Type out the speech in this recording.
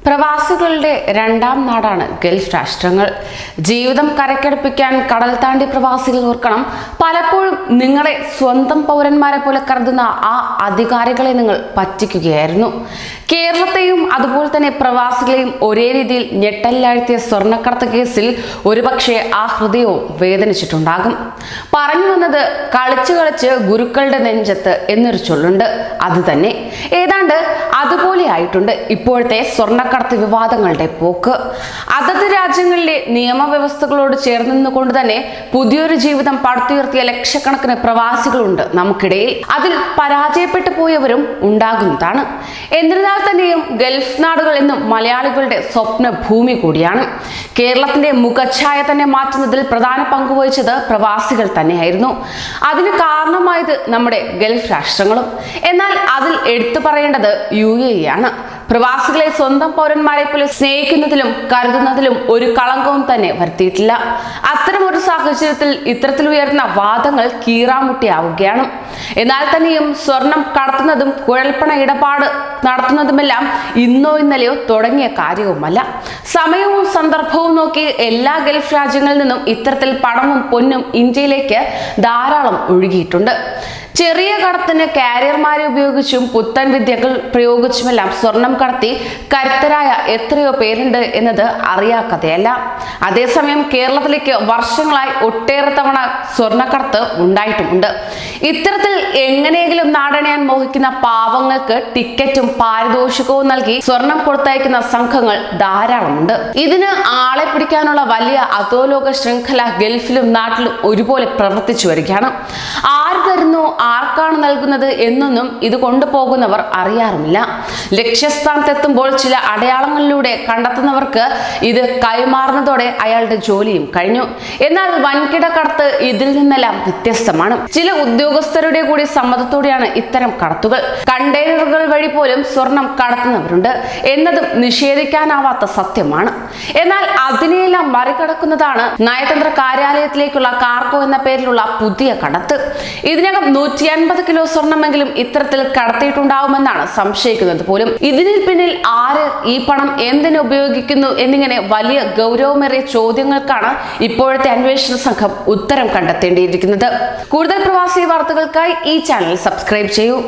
പ്രവാസികളുടെ രണ്ടാം നാടാണ് ഗൾഫ് രാഷ്ട്രങ്ങൾ. ജീവിതം കരക്കടുപ്പിക്കാൻ കടൽ താണ്ടി പ്രവാസികൾ ഓർക്കണം, പലപ്പോഴും നിങ്ങളെ സ്വന്തം പൗരന്മാരെ പോലെ കരുതുന്ന ആ അധികാരികളെ നിങ്ങൾ പറ്റിക്കുകയായിരുന്നു. കേരളത്തെയും അതുപോലെ തന്നെ പ്രവാസികളെയും ഒരേ രീതിയിൽ ഞെട്ടലിലാഴ്ത്തിയ സ്വർണ്ണക്കടത്ത് കേസിൽ ഒരുപക്ഷെ ആ ഹൃദയവും വേദനിച്ചിട്ടുണ്ടാകും. പറഞ്ഞു വന്നത് കളിച്ചു കളിച്ച് ഗുരുക്കളുടെ നെഞ്ചത്ത് എന്നൊരു ചൊല്ലുണ്ട്. അത് തന്നെ ഏതാണ്ട് അതുപോലെ ആയിട്ടുണ്ട് ഇപ്പോഴത്തെ സ്വർണ്ണക്കടത്ത് വിവാദങ്ങളുടെ പോക്ക്. അതത് രാജ്യങ്ങളിലെ നിയമവ്യവസ്ഥകളോട് ചേർന്ന് നിന്നുകൊണ്ട് തന്നെ പുതിയൊരു ജീവിതം പടുത്തുയർത്തിയ ലക്ഷക്കണക്കിന് പ്രവാസികളുണ്ട് നമുക്കിടയിൽ. അതിൽ പരാജയപ്പെട്ടു പോയവരും ഉണ്ടാകുന്നതാണ്. എന്നിരുന്നാൽ തന്നെയും ഗൾഫ് നാടുകൾ എന്നും മലയാളികളുടെ സ്വപ്ന ഭൂമി കൂടിയാണ്. കേരളത്തിന്റെ മുഖഛായ തന്നെ മാറ്റുന്നതിൽ പ്രധാന പങ്കുവഹിച്ചത് പ്രവാസികൾ തന്നെയായിരുന്നു. അതിന് കാരണമായത് നമ്മുടെ ഗൾഫ് രാഷ്ട്രങ്ങളും. എന്നാൽ അതിൽ എടുത്തു പറയേണ്ടത് UAE ആണ്. പ്രവാസികളെ സ്വന്തം പൗരന്മാരെ പോലെ സ്നേഹിക്കുന്നതിലും കരുതുന്നതിലും ഒരു കളങ്കവും തന്നെ വരുത്തിയിട്ടില്ല. അത്തരമൊരു സാഹചര്യത്തിൽ ഇത്തരത്തിൽ ഉയർന്ന വാദങ്ങൾ കീറാമുട്ടിയാവുകയാണ്. എന്നാൽ തന്നെയും സ്വർണം കടത്തുന്നതും കുഴൽപ്പണ ഇടപാട് നടത്തുന്നതുമെല്ലാം ഇന്നോ ഇന്നലെയോ തുടങ്ങിയ കാര്യവുമല്ല. സമയവും സന്ദർഭവും നോക്കി എല്ലാ ഗൾഫ് രാജ്യങ്ങളിൽ നിന്നും ഇത്തരത്തിൽ പണവും പൊന്നും ഇന്ത്യയിലേക്ക് ധാരാളം ഒഴുകിയിട്ടുണ്ട്. ചെറിയ കടത്തിന് കാരിയർമാരെ ഉപയോഗിച്ചും പുത്തൻ വിദ്യകൾ പ്രയോഗിച്ചുമെല്ലാം സ്വർണം കടത്തി കരുത്തരായ എത്രയോ പേരുണ്ട് എന്നത് അറിയാക്കഥയല്ല. അതേസമയം കേരളത്തിലേക്ക് വർഷങ്ങളായി ഒട്ടേറെ തവണ സ്വർണ്ണക്കടത്ത് ഉണ്ടായിട്ടുമുണ്ട്. ഇത്തരത്തിൽ എങ്ങനെയെങ്കിലും നാടണയാൻ മോഹിക്കുന്ന പാവങ്ങൾക്ക് ടിക്കറ്റും പാരിതോഷികവും നൽകി സ്വർണം കൊടുത്തയക്കുന്ന സംഘങ്ങൾ ധാരാളമുണ്ട്. ഇതിന് ആളെ പിടിക്കാനുള്ള വലിയ അധോലോക ശൃംഖല ഗൾഫിലും നാട്ടിലും ഒരുപോലെ പ്രവർത്തിച്ചു വരികയാണ്. ആര് തരുന്നു, ആർക്കാണ് നൽകുന്നത് എന്നൊന്നും ഇത് കൊണ്ടുപോകുന്നവർ അറിയാറുമില്ല. ലക്ഷ്യസ്ഥാനത്തെത്തുമ്പോൾ ചില അടയാളങ്ങളിലൂടെ കണ്ടെത്തുന്നവർക്ക് ഇത് കൈമാറുന്നതോടെ അയാളുടെ ജോലിയും കഴിഞ്ഞു. എന്നാൽ വൻകിട കടത്ത് ഇതിൽ നിന്നെല്ലാം വ്യത്യസ്തമാണ്. ചില ഉദ്യോഗസ്ഥരുടെ കൂടി സമ്മതത്തോടെയാണ് ഇത്തരം കടത്തുകൾ. കണ്ടെയ്നറുകൾ വഴി പോലും സ്വർണം കടത്തുന്നവരുണ്ട് എന്നതും നിഷേധിക്കാനാവാത്ത സത്യമാണ്. എന്നാൽ അതിനെയെല്ലാം മറികടക്കുന്നതാണ് നയതന്ത്ര കാര്യാലയത്തിലേക്കുള്ള കാർഗോ എന്ന പേരിലുള്ള പുതിയ കടത്ത്. ഇതിനകം 150 കിലോ സ്വർണമെങ്കിലും ഇത്തരത്തിൽ കടത്തിയിട്ടുണ്ടാവുമെന്നാണ് സംശയിക്കുന്നത് പോലും. ഇതിന് പിന്നിൽ ആര്, ഈ പണം എന്തിനു ഉപയോഗിക്കുന്നു എന്നിങ്ങനെ വലിയ ഗൗരവമേറിയ ചോദ്യങ്ങൾക്കാണ് ഇപ്പോഴത്തെ അന്വേഷണ സംഘം ഉത്തരം കണ്ടെത്തേണ്ടിയിരിക്കുന്നത്. കൂടുതൽ പ്രവാസി വാർത്തകൾക്കായി ഈ ചാനൽ സബ്സ്ക്രൈബ് ചെയ്യൂ.